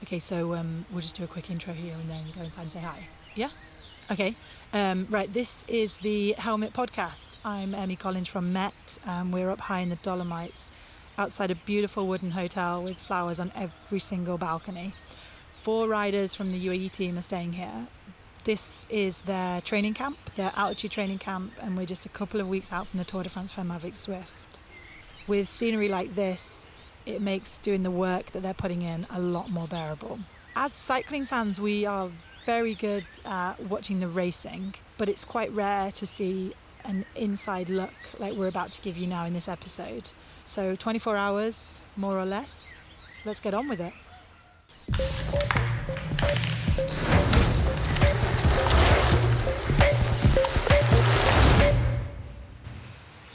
Okay, so we'll just do a quick intro here and then go inside and say hi. Yeah? Okay. Right, this is the Helmet Podcast. I'm Emmy Collins from Met. We're up high in the Dolomites, outside a beautiful wooden hotel with flowers on every single balcony. 4 riders from the UAE team are staying here. This is their training camp, their altitude training camp, and we're just a couple of weeks out from the Tour de France Femmes avec Zwift. With scenery like this, it makes doing the work that they're putting in a lot more bearable. As cycling fans, we are very good at watching the racing, but it's quite rare to see an inside look like we're about to give you now in this episode. So 24 hours, more or less. Let's get on with it.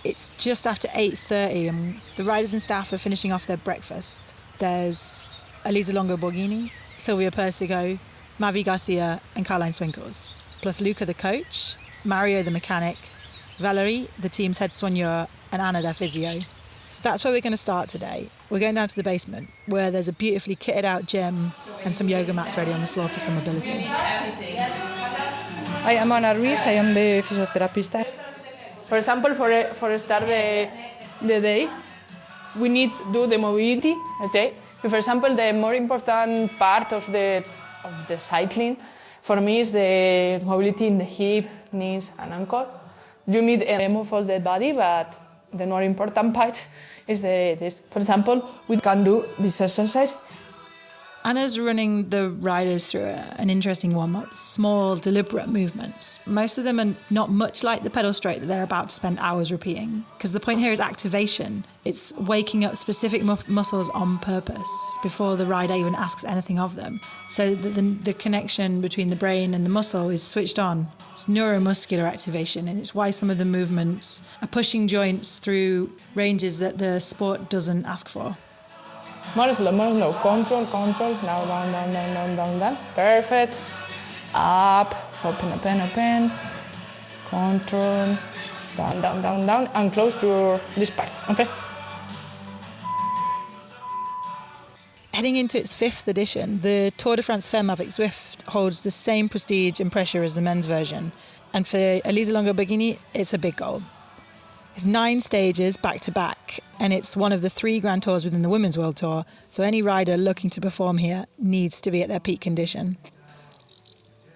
It's just after 8:30 and the riders and staff are finishing off their breakfast. There's Elisa Longo-Borghini, Silvia Persico, Mavi Garcia and Caroline Swinkels, plus Luca the coach, Mario the mechanic, Valerie, the team's head soigneur, and Anna their physio. That's where we're going to start today. We're going down to the basement, where there's a beautifully kitted out gym and some yoga mats ready on the floor for some mobility. I am Anna Ruiz, I am the physiotherapist. For example, for start the day, we need to do the mobility, okay? For example, the more important part of the cycling for me is the mobility in the hip, knees, and ankle. You need to move all the body, but the more important part is this. For example, we can do this exercise. Anna's running the riders through an interesting warm-up, small, deliberate movements. Most of them are not much like the pedal straight that they're about to spend hours repeating, because the point here is activation. It's waking up specific muscles on purpose before the rider even asks anything of them, so that the connection between the brain and the muscle is switched on. It's neuromuscular activation, and it's why some of the movements are pushing joints through ranges that the sport doesn't ask for. More slow, control, down, perfect, up, open, control, down, and close to this part, okay? Heading into its 5th edition, the Tour de France Femmes avec Zwift holds the same prestige and pressure as the men's version, and for Elisa Longo-Borghini, it's a big goal. It's 9 stages back-to-back, and it's one of the 3 Grand Tours within the Women's World Tour, so any rider looking to perform here needs to be at their peak condition.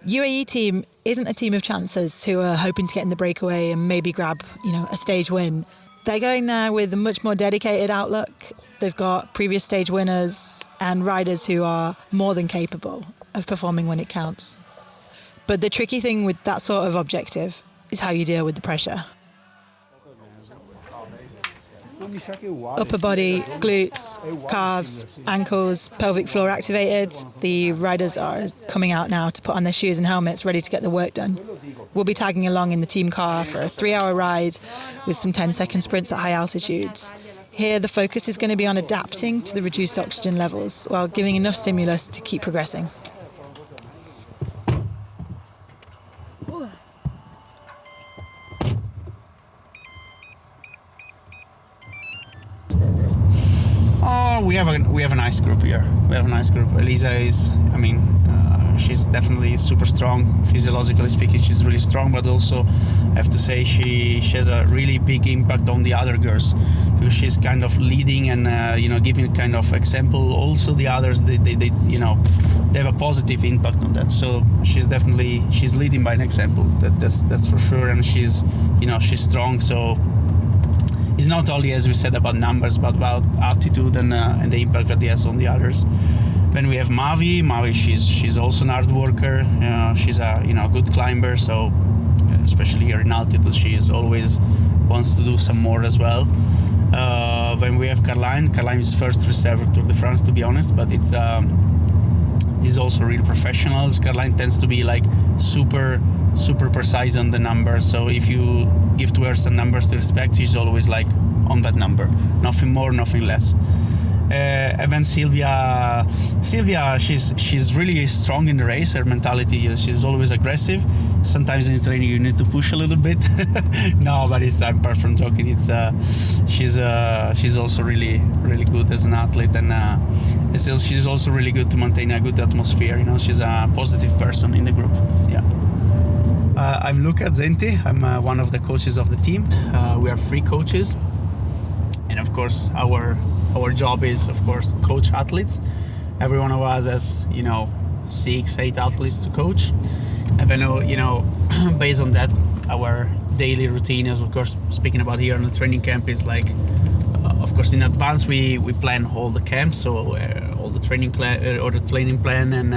UAE Team isn't a team of chancers who are hoping to get in the breakaway and maybe grab, a stage win. They're going there with a much more dedicated outlook. They've got previous stage winners and riders who are more than capable of performing when it counts. But the tricky thing with that sort of objective is how you deal with the pressure. Upper body, glutes, calves, ankles, pelvic floor activated. The riders are coming out now to put on their shoes and helmets, ready to get the work done. We'll be tagging along in the team car for a 3-hour ride with some 10-second sprints at high altitudes. Here, the focus is going to be on adapting to the reduced oxygen levels while giving enough stimulus to keep progressing. We have a nice group here. We have a nice group. Elisa is, she's definitely super strong. Physiologically speaking, she's really strong, but also I have to say she has a really big impact on the other girls, because she's kind of leading and giving kind of example. Also the others, they have a positive impact on that. So she's leading by an example. That's for sure, and she's strong. So it's not only, as we said, about numbers, but about attitude and the impact that he has on the others. Then we have Mavi. She's also an hard worker. She's a good climber. So especially here in altitude, she always wants to do some more as well. Then we have Caroline. Caroline is first reserve Tour de France, to be honest, but it's also really professional. Caroline tends to be like super precise on the numbers, so if you give to her some numbers to respect, she's always like on that number, nothing more, nothing less. And then Sylvia, she's really strong in the race. Her mentality, she's always aggressive. Sometimes in training you need to push a little bit. No, but I'm apart from joking. It's she's also really good as an athlete, and she's also really good to maintain a good atmosphere. She's a positive person in the group. Yeah. I'm Luca Zenti. I'm one of the coaches of the team. We are 3 coaches, and of course our job is, of course, coach athletes. Every one of us has 6-8 athletes to coach, and then based on that, our daily routine is, of course, speaking about here on the training camp, is like, of course, in advance we plan all the camps, so all the training plan or the training plan, and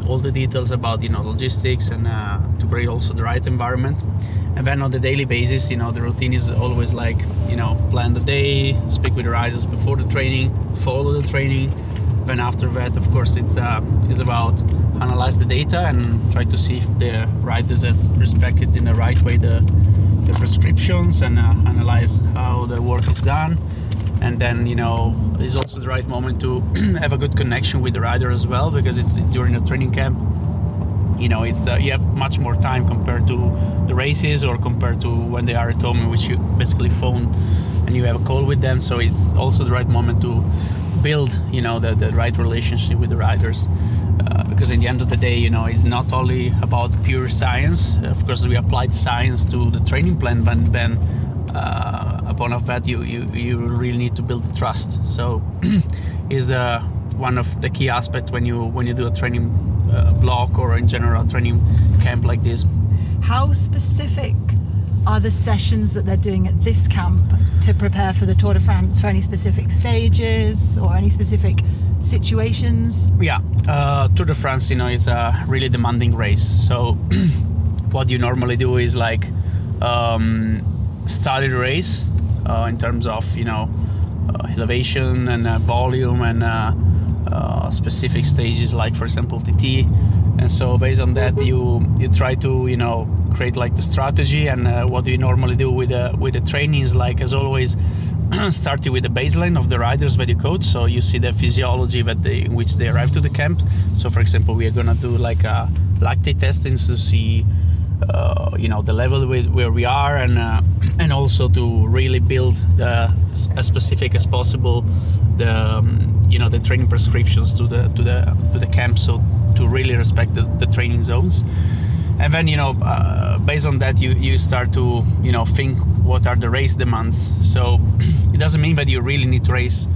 all the details about logistics, and to create also the right environment. And then on the daily basis, the routine is always like, plan the day, speak with the riders before the training, follow the training. Then after that, of course, it's about analyze the data and try to see if the riders has respected in the right way the prescriptions, and analyze how the work is done. And then, it's also the right moment to have a good connection with the rider as well, because it's during the training camp. It's you have much more time compared to the races, or compared to when they are at home, in which you basically phone and you have a call with them. So it's also the right moment to build, the right relationship with the riders, because in the end of the day, it's not only about pure science. Of course, we applied science to the training plan, but then upon of that, you really need to build the trust. So is one of the key aspects when you do a training block, or in general a training camp like this. How specific are the sessions that they're doing at this camp to prepare for the Tour de France, for any specific stages or any specific situations? Yeah, Tour de France, is a really demanding race. So what you normally do is like study the race in terms of elevation and volume, and specific stages, like for example TT. And so based on that, you try to create like the strategy. And what we normally do with the training is, like, as always, starting with the baseline of the riders that you coach. So you see the physiology in which they arrive to the camp. So for example, we are gonna do like a lactate testing to see the level where we are, and also to really build as specific as possible the training prescriptions to the camp, so to really respect the training zones. And then based on that, you start to think what are the race demands. So it doesn't mean that you really need to race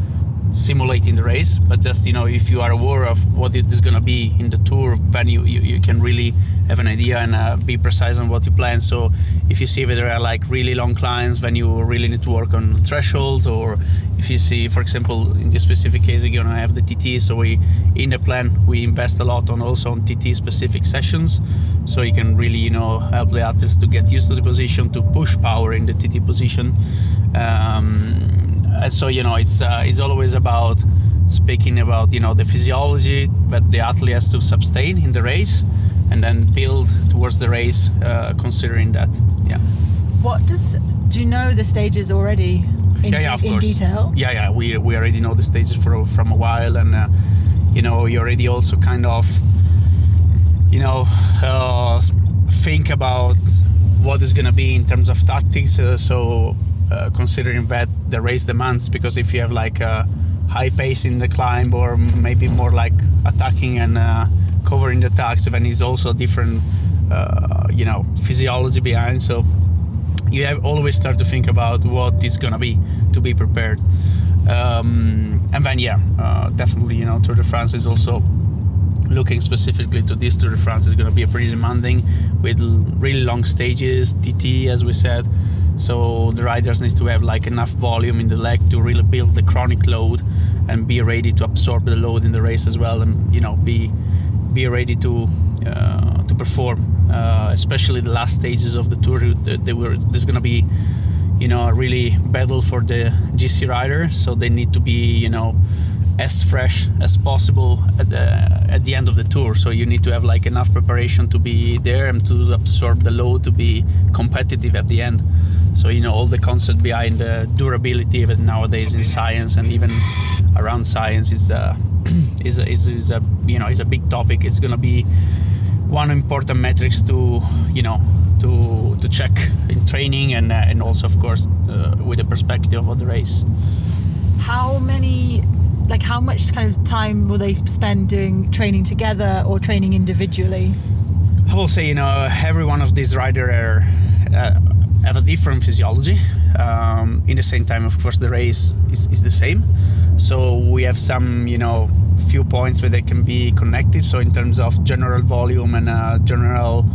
simulating the race, but just if you are aware of what it is going to be in the tour, then you can really have an idea and be precise on what you plan. So if you see that there are like really long climbs, then you really need to work on thresholds. Or if you see, for example, in this specific case, you're gonna have the TT, so in the plan we invest a lot on TT specific sessions, so you can really help the athletes to get used to the position, to push power in the TT position. And so it's always about speaking about the physiology that the athlete has to sustain in the race, and then build towards the race, considering that. Yeah. Do you know the stages already in detail? Yeah, we already know the stages from a while, and you already also kind of think about what is going to be in terms of tactics. Considering that the race demands, because if you have like a high pace in the climb, or maybe more like attacking and covering the attacks, then is also different physiology behind. So you have always start to think about what is gonna be, to be prepared. And then definitely Tour de France is also looking specifically to this. Tour de France is gonna be pretty demanding, with really long stages, TT as we said. So the riders need to have like enough volume in the leg to really build the chronic load, and be ready to absorb the load in the race as well, and be ready to perform. Especially the last stages of the tour, there's gonna be a really battle for the GC rider, so they need to be as fresh as possible at the end of the tour. So you need to have like enough preparation to be there and to absorb the load, to be competitive at the end. So all the concept behind the durability of it nowadays in science and even around science is a big topic. It's going to be one important metrics to check in training and also of course with the perspective of the race. How much kind of time will they spend doing training together or training individually? I will say, every one of these riders have a different physiology. In the same time, of course, the race is the same. So we have some, few points where they can be connected. So in terms of general volume and general,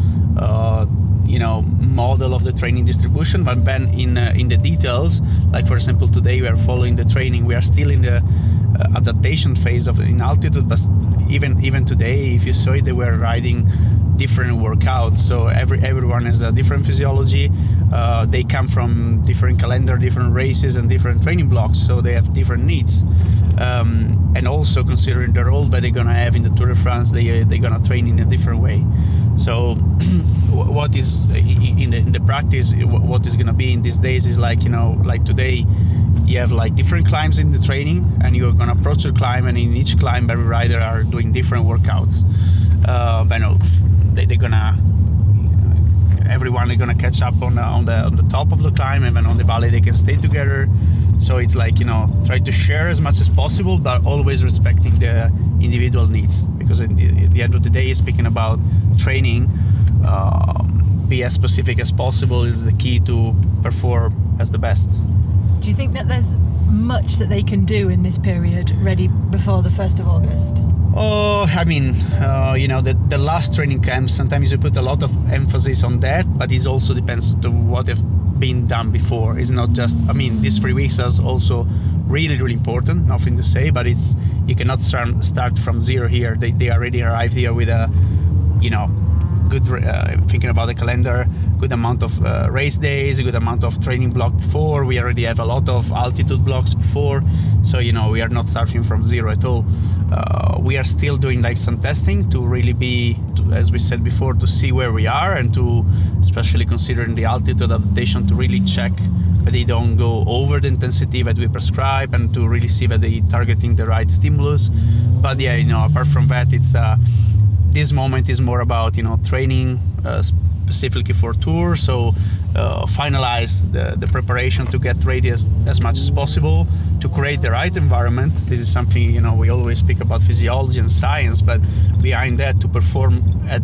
model of the training distribution, but then in the details, like for example, today we are following the training. We are still in the adaptation phase in altitude, but even today, if you saw it, they were riding different workouts. So everyone has a different physiology. They come from different calendar, different races, and different training blocks. So they have different needs. And also considering the role that they're gonna have in the Tour de France, they're gonna train in a different way. So what is in the practice, what is gonna be in these days is like today, you have like different climbs in the training, and you're gonna approach the climb, and in each climb, every rider are doing different workouts. They're gonna everyone is gonna catch up on the top of the climb, and then on the valley they can stay together. So it's like try to share as much as possible, but always respecting the individual needs, because at the end of the day, speaking about training, be as specific as possible is the key to perform as the best. Do you think that there's much that they can do in this period ready before the 1st of August? Oh, I mean, the last training camps, sometimes you put a lot of emphasis on that, but it also depends on what have been done before. It's not just, these 3 weeks are also really, really important, nothing to say, but you cannot start from zero here. They already arrived here with a, good, thinking about the calendar, good amount of race days, a good amount of training block before. We already have a lot of altitude blocks before, so we are not starting from zero at all. We are still doing like some testing to really be, as we said before, to see where we are, and to, especially considering the altitude adaptation, to really check that they don't go over the intensity that we prescribe, and to really see that they targeting the right stimulus. But apart from that, it's this moment is more about training specifically for tour. So finalize the preparation to get ready as much as possible, to create the right environment. This is something we always speak about physiology and science, but behind that, to perform at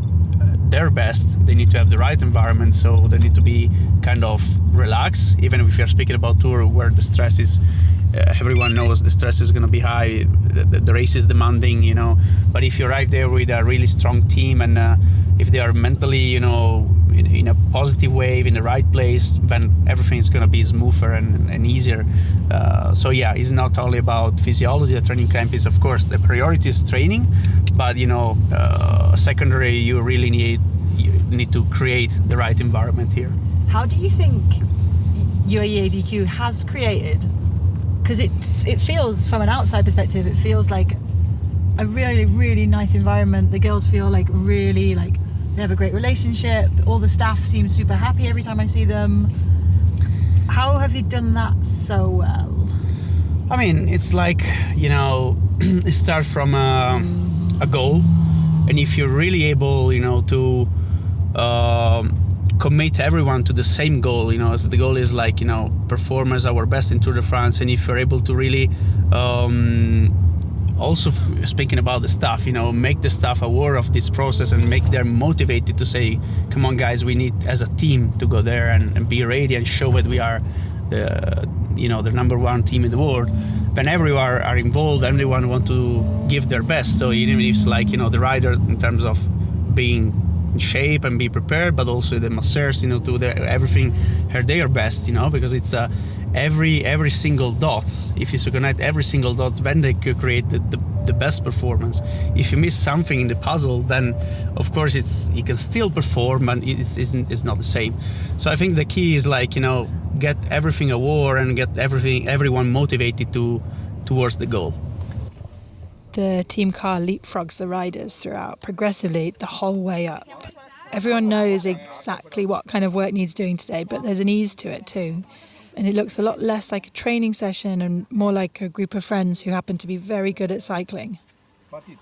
their best, they need to have the right environment. So they need to be kind of relaxed, even if you're speaking about tour where the stress is everyone knows the stress is going to be high, the race is demanding, but if you arrive there with a really strong team, and if they are mentally in a positive way, in the right place, then everything is going to be smoother and easier. So it's not only about physiology. The training camp is, of course, the priority is training, but secondary, you really need to create the right environment here. How do you think UAE ADQ has created, because it feels, from an outside perspective, it feels like a really, really nice environment. The girls feel like really, like they have a great relationship. All the staff seem super happy every time I see them. How have you done that so well? It's like, it starts from a goal, and if you're really able, to commit everyone to the same goal, if the goal is like, perform as our best in Tour de France, and if you're able to really also speaking about the staff, make the staff aware of this process and make them motivated to say, come on guys, we need as a team to go there and be ready and show that we are the number one team in the world. When everyone are involved, everyone want to give their best. So even if it's like, the rider in terms of being in shape and be prepared, but also the masseurs, to everything her their best, because it's every single dot. If you connect every single dot, then they could create the best performance. If you miss something in the puzzle, then of course you can still perform, but it's not the same. So I think the key is like, get everything aware and get everyone motivated towards the goal. The team car leapfrogs the riders throughout progressively the whole way up. Everyone knows exactly what kind of work needs doing today, but there's an ease to it too. And it looks a lot less like a training session and more like a group of friends who happen to be very good at cycling. Ma gli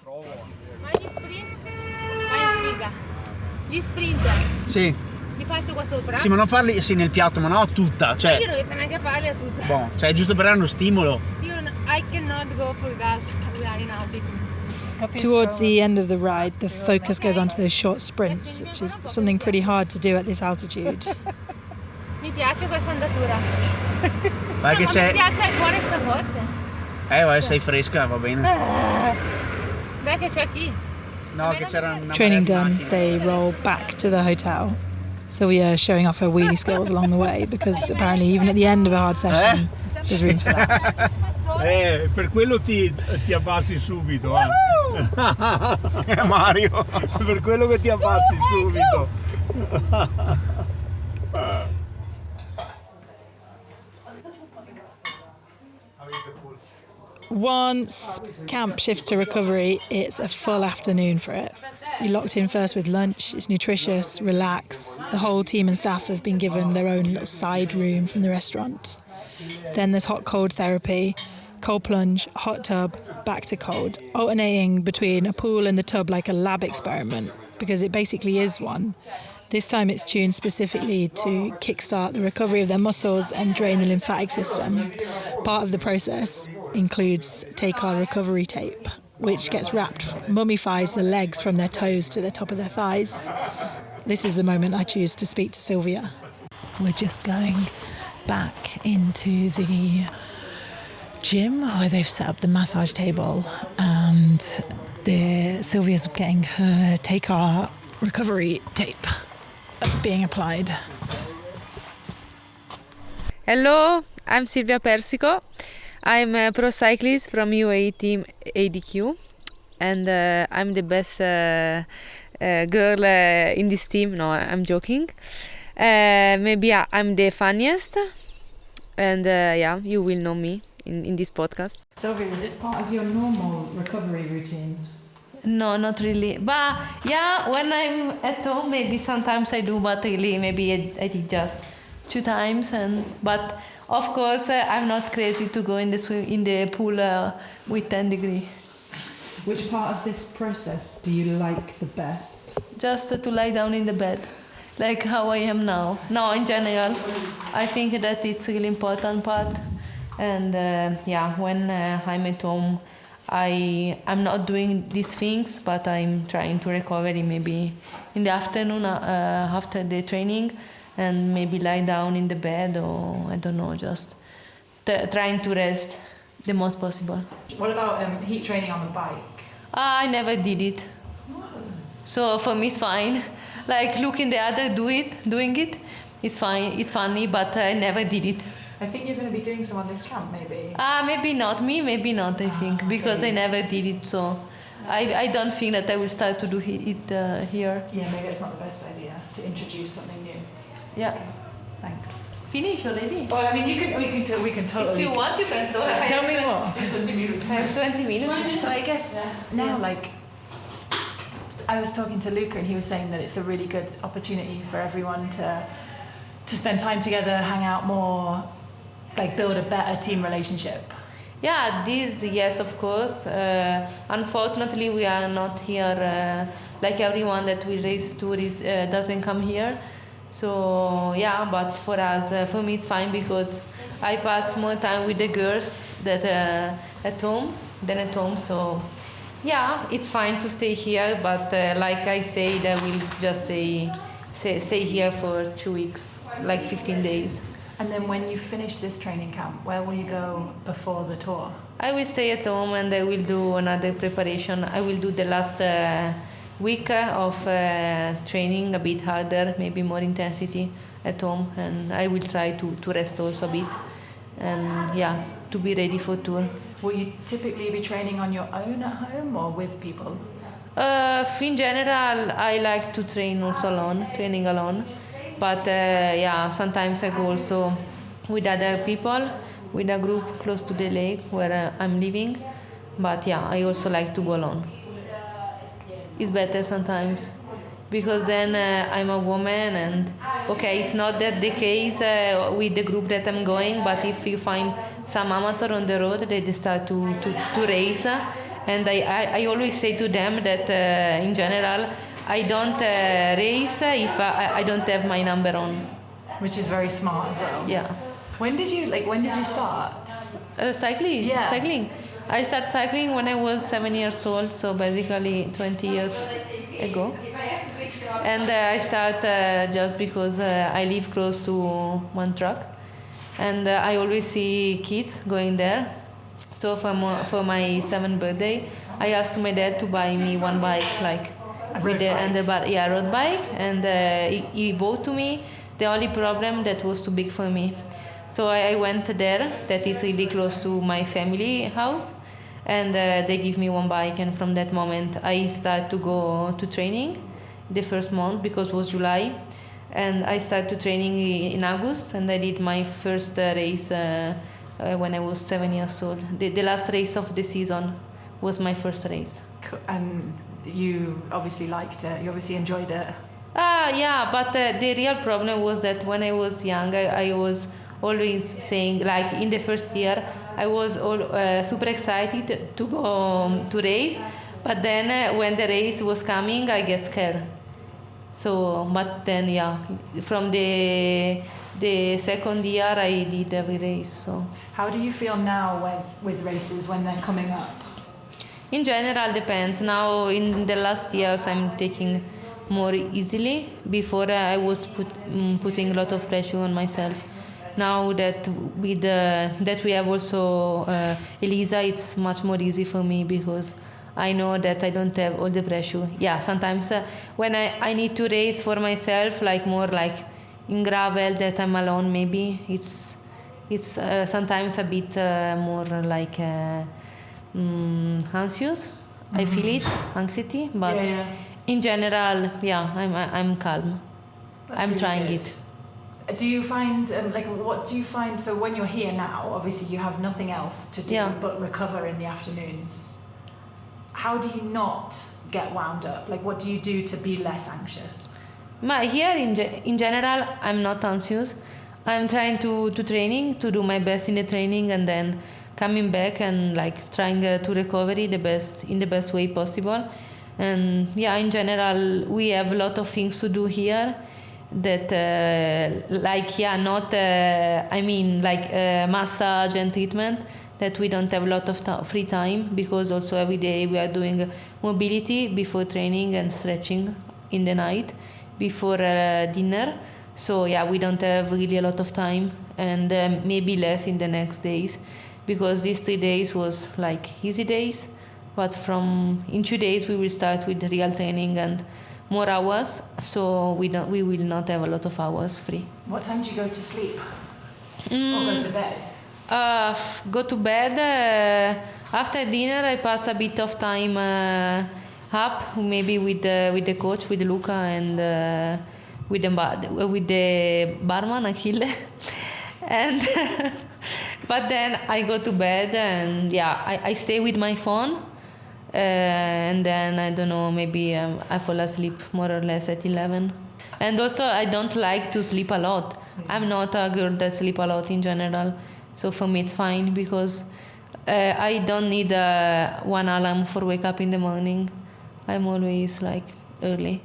sprint vai in figa. Gli sprinter Sì. li fai tu qua sopra? Sì, ma non farli sì, nel piatto, ma no tutta. Cioè, Io non riesco neanche a farli a tutta. boh, cioè giusto per dare uno stimolo. I cannot go for gas in altitude. Towards the end of the ride, the focus goes onto those short sprints, which is something pretty hard to do at this altitude. Mi piace questa andatura. Vai che Ma c'è. mi piace il cuore stavolta. Vai, sei fresca, va bene. Dai che c'è chi? No, che c'era una Training marea di done, macchine. they roll back to the hotel. Sylvia showing off her wheelie skills along the way because apparently even at the end of a hard session, there's room for that. Per quello ti abbassi subito, Mario. per quello che ti abbassi subito. Once camp shifts to recovery, it's a full afternoon for it. You're locked in first with lunch, it's nutritious, relaxed. The whole team and staff have been given their own little side room from the restaurant. Then there's hot-cold therapy, cold plunge, hot tub, back to cold, alternating between a pool and the tub like a lab experiment, because it basically is one. This time it's tuned specifically to kickstart the recovery of their muscles and drain the lymphatic system. Part of the process includes take-our recovery tape, which gets wrapped, mummifies the legs from their toes to the top of their thighs. This is the moment I choose to speak to Sylvia. We're just going back into the gym where they've set up the massage table, and Sylvia's getting her take-our recovery tape being applied. Hello, I'm Silvia Persico. I'm a pro cyclist from UAE Team ADQ, and I'm the best girl in this team. No, I'm joking. Maybe I'm the funniest, and you will know me in this podcast. Sylvia, is this part of your normal recovery routine? No, not really. But yeah, when I'm at home, maybe sometimes I do, but really maybe I did just 2 times. But of course, I'm not crazy to go in the pool with 10 degrees. Which part of this process do you like the best? Just to lie down in the bed, like how I am now. No, in general, I think that it's a really important part. And when I'm at home, I'm not doing these things, but I'm trying to recover maybe in the afternoon after the training, and maybe lie down in the bed, or I don't know, just trying to rest the most possible. What about heat training on the bike? I never did it, so for me it's fine. Like looking the other doing it, it's fine. It's funny, but I never did it. I think you're going to be doing some on this camp, maybe. Maybe not me, maybe not, I think, because I never did it, so I don't think that I will start to do it here. Yeah, maybe it's not the best idea to introduce something new. Yeah. Okay, thanks. Finish already? Well, I mean, we can totally. If you want, you can talk. Tell me more. I have 20 minutes. So I guess now, like, I was talking to Luca and he was saying that it's a really good opportunity for everyone to spend time together, hang out more, like build a better team relationship. Yeah, yes, of course. Unfortunately, we are not here like everyone that we race tourists doesn't come here. So yeah, but for us, for me, it's fine because I pass more time with the girls that at home than at home. So yeah, it's fine to stay here. But like I said, I will just stay here for 2 weeks, like 15 days. And then when you finish this training camp, where will you go before the tour? I will stay at home and I will do another preparation. I will do the last week of training a bit harder, maybe more intensity at home, and I will try to rest also a bit, and yeah, to be ready for tour. Will you typically be training on your own at home or with people? In general, I like to train also alone, training alone. But sometimes I go also with other people, with a group close to the lake where I'm living. But yeah, I also like to go alone. It's better sometimes. because then I'm a woman, and okay, it's not that the case with the group that I'm going, but if you find some amateur on the road, they start to race, and I always say to them that in general I don't race if I don't have my number on. Which is very smart as well. Yeah. When did you start? Cycling. Yeah. Cycling. I started cycling when I was 7 years old, so basically 20 years ago. And I started just because I live close to one track, and I always see kids going there. So for my 7th birthday, I asked my dad to buy me one bike, like with the handlebar, road bike, and he bought to me. The only problem that was too big for me. So I went there, that is really close to my family house, and they give me one bike, and from that moment I started to go to training the first month, because it was July, and I started to training in August, and I did my first race when I was 7 years old. The last race of the season was my first race. And you obviously liked it, you obviously enjoyed it. Yeah, but the real problem was that when I was young, I was always saying, like in the first year, I was super excited to go to race, but then when the race was coming, I get scared. So, but then from the second year, I did every race. So, how do you feel now with races when they're coming up? In general, depends. Now, in the last years, I'm taking more easily. Before, I was putting a lot of pressure on myself. Now that that we have also Elisa, it's much more easy for me, because I know that I don't have all the pressure. Yeah, sometimes when I need to race for myself, like more like in gravel, that I'm alone, maybe it's sometimes a bit more like anxious. Mm-hmm. I feel it, anxiety, but in general, I'm calm. That's I'm really trying good. it. Do you find, what do you find, so when you're here now, obviously you have nothing else to do but recover in the afternoons. How do you not get wound up? Like, what do you do to be less anxious? Here, in general, I'm not anxious. I'm trying to do my best in the training, and then coming back and like trying to recover in the best way possible. And in general, we have a lot of things to do here. That massage and treatment, that we don't have a lot of free time, because also every day we are doing mobility before training and stretching in the night before dinner. So we don't have really a lot of time, and maybe less in the next days, because these 3 days was like easy days, but in 2 days we will start with real training and more hours, so we will not have a lot of hours free. What time do you go to sleep? Or go to bed? Go to bed. After dinner, I pass a bit of time up, maybe with the coach, with Luca, and with the barman, Achille. And but then I go to bed, and I stay with my phone. And then I don't know, maybe I fall asleep more or less at 11. And also I don't like to sleep a lot. I'm not a girl that sleep a lot in general, so for me it's fine, because I don't need one alarm for wake up in the morning. I'm always like early.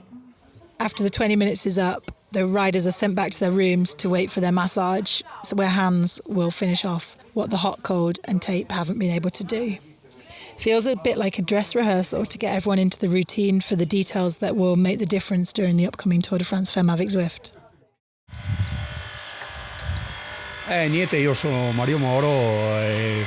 After the 20 minutes is up, the riders are sent back to their rooms to wait for their massage, so where Hans will finish off what the hot, cold and tape haven't been able to do. Feels a bit like a dress rehearsal to get everyone into the routine for the details that will make the difference during the upcoming Tour de France Femmes avec Zwift. Niente, io sono Mario Moro e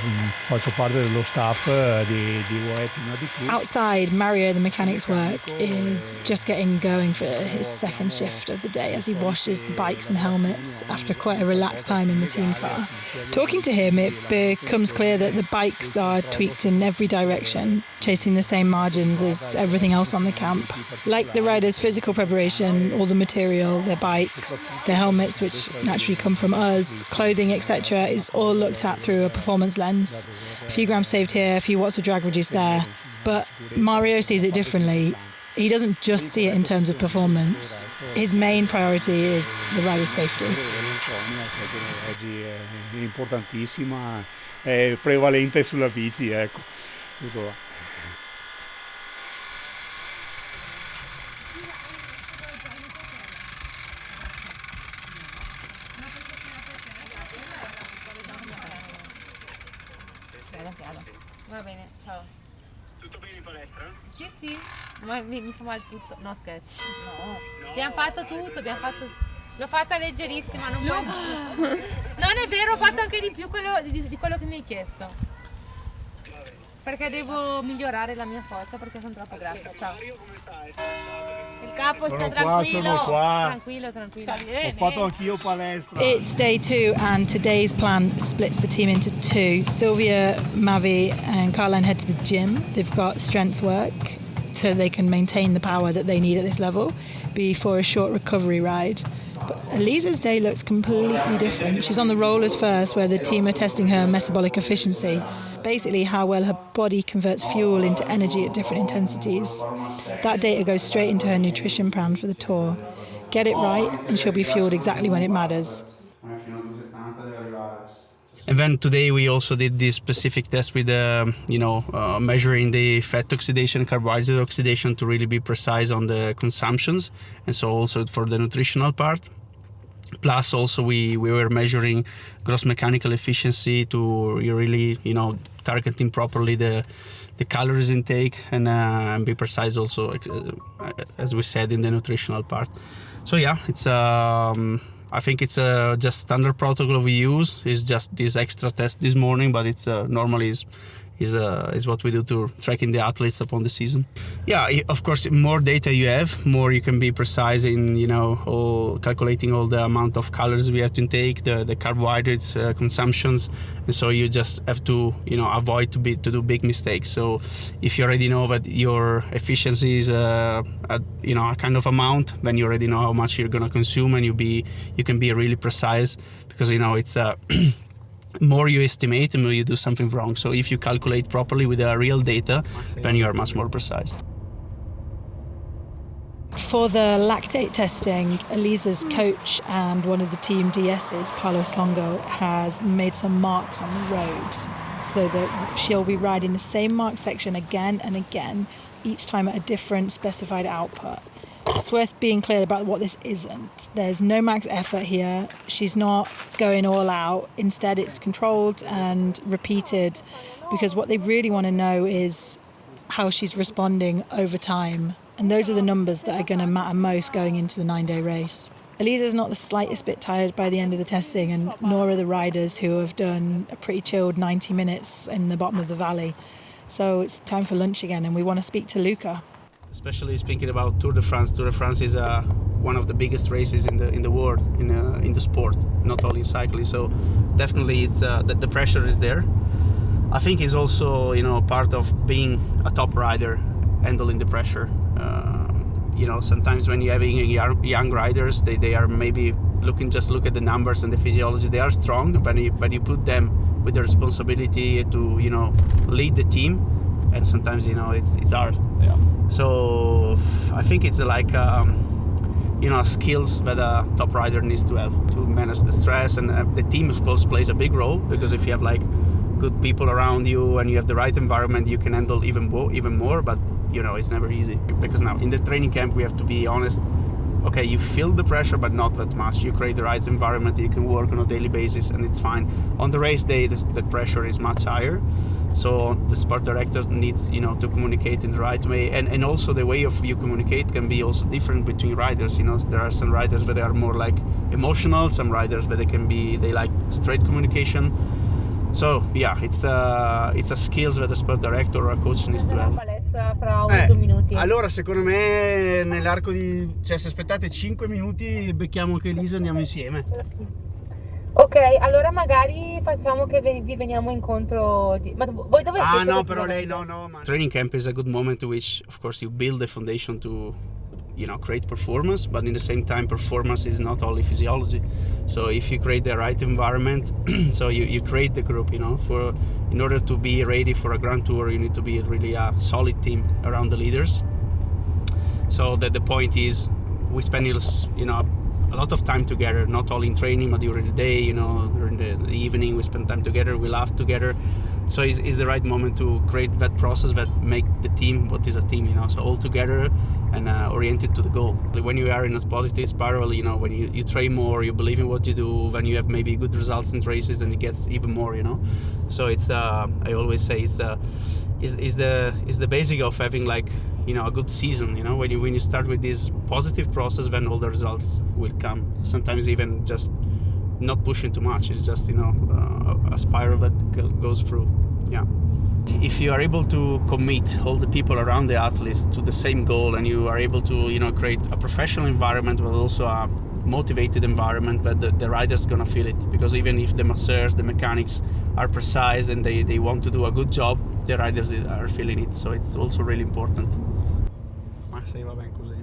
faccio parte dello staff di UAE Team ADQ. Outside, Mario, the mechanic's work, is just getting going for his second shift of the day as he washes the bikes and helmets after quite a relaxed time in the team car. Talking to him, it becomes clear that the bikes are tweaked in every direction, chasing the same margins as everything else on the camp. Like the riders' physical preparation, all the material, their bikes, their helmets, which naturally come from us, clothing, etc., is all looked at through a performance lens. A few grams saved here, a few watts of drag reduced there. But Mario sees it differently. he doesn't just see it in terms of performance. His main priority is the rider's safety. Oggi è importantissima, è prevalente sulla bici, ecco. Tutto là. Va bene, ciao. Tutto bene in palestra? Sì, sì, ma mi fa male tutto. No, scherzi. No. Abbiamo fatto tutto, l'ho fatta leggerissima, non puoi... Non è vero, ho fatto anche di più di quello che mi hai chiesto. Perché devo migliorare la mia forza perché sono troppo grassa. Ciao. Il capo sta Sono qua. Tranquillo. Ho fatto anch'io palestra. It's day 2 and today's plan splits the team into 2. Sylvia, Mavi and Caroline head to the gym. They've got strength work so they can maintain the power that they need at this level before a short recovery ride. But Elisa's day looks completely different. She's on the rollers first where the team are testing her metabolic efficiency, basically how well her body converts fuel into energy at different intensities. That data goes straight into her nutrition plan for the tour. Get it right and she'll be fueled exactly when it matters. And then today we also did this specific test with measuring the fat oxidation, carbohydrate oxidation to really be precise on the consumptions, and so also for the nutritional part. Plus also we were measuring gross mechanical efficiency to really targeting properly the calories intake and be precise also as we said in the nutritional part. So yeah, it's I think it's just standard protocol we use. It's just this extra test this morning, but it's normally is what we do to tracking the athletes upon the season. Yeah, of course, more data you have, more you can be precise in calculating all the amount of calories we have to intake, the carbohydrates consumptions, and so you just have to avoid to do big mistakes. So if you already know that your efficiency is a kind of amount, then you already know how much you're gonna consume, and you can be really precise because it's more you estimate and more you do something wrong. So if you calculate properly with the real data, then you are much more precise. For the lactate testing, Elisa's coach and one of the team DSs, Paolo Slongo, has made some marks on the road so that she'll be riding the same mark section again and again, each time at a different specified output. It's worth being clear about what this isn't. There's no max effort here. She's not going all out. Instead, it's controlled and repeated because what they really want to know is how she's responding over time. And those are the numbers that are going to matter most going into the 9-day race. Elisa's not the slightest bit tired by the end of the testing, and nor are the riders who have done a pretty chilled 90 minutes in the bottom of the valley. So it's time for lunch again, and we want to speak to Luca. Especially speaking about Tour de France. Tour de France is one of the biggest races in the world in the sport, not only in cycling. So definitely it's the pressure is there. I think it's also part of being a top rider, handling the pressure. Sometimes when you're having young riders, they are maybe look at the numbers and the physiology. They are strong, but you put them with the responsibility to lead the team, and sometimes it's hard. Yeah. So I think it's like skills that a top rider needs to have to manage the stress, and the team of course plays a big role, because if you have like good people around you and you have the right environment, you can handle even more. But it's never easy, because now in the training camp we have to be honest. Okay, you feel the pressure, but not that much. You create the right environment, you can work on a daily basis, and it's fine. On the race day, the pressure is much higher. So the sport director needs, to communicate in the right way, and also the way of you communicate can be also different between riders. There are some riders that are more like emotional, some riders that they like straight communication. So yeah, it's a skills that a sport director or a coach needs to have. Fra 8 minuti. Allora secondo me nell'arco se aspettate 5 minuti becchiamo anche Elisa e andiamo insieme. Sì. Ok, allora magari facciamo che vi veniamo incontro ma voi dove no, però lei no. Training camp is a good moment to which of course you build the foundation to create performance, but in the same time performance is not only physiology. So if you create the right environment, so you create the group, in order to be ready for a grand tour, you need to be really a solid team around the leaders. So that the point is, we spend a lot of time together, not only in training but during the day, during the evening we spend time together, we laugh together. So it's the right moment to create that process that make the team what is a team, so all together and oriented to the goal. When you are in a positive spiral, when you train more, you believe in what you do, when you have maybe good results in races, then it gets even more, So it's I always say it's the basic of having like a good season. When you start with this positive process, then all the results will come. Sometimes even just not pushing too much. It's just a spiral that goes through. Yeah. If you are able to commit all the people around the athletes to the same goal, and you are able to create a professional environment but also a motivated environment, that the rider's gonna feel it. Because even if the masseurs, the mechanics are precise and they want to do a good job, the riders are feeling it. So it's also really important. Ma sì, va bene così.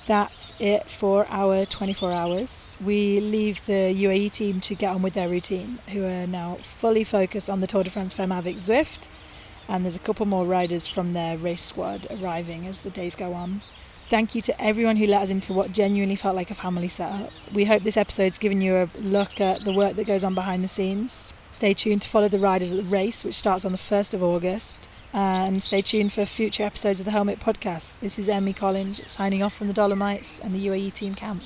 That's it for our 24 hours. We leave the UAE team to get on with their routine, who are now fully focused on the Tour de France Femmes avec Zwift, and there's a couple more riders from their race squad arriving as the days go on. Thank you to everyone who let us into what genuinely felt like a family setup. We hope this episode's given you a look at the work that goes on behind the scenes. Stay tuned to follow the riders at the race, which starts on the 1st of August. And stay tuned for future episodes of the Helmet Podcast. This is Emmy Collins signing off from the Dolomites and the UAE team camp.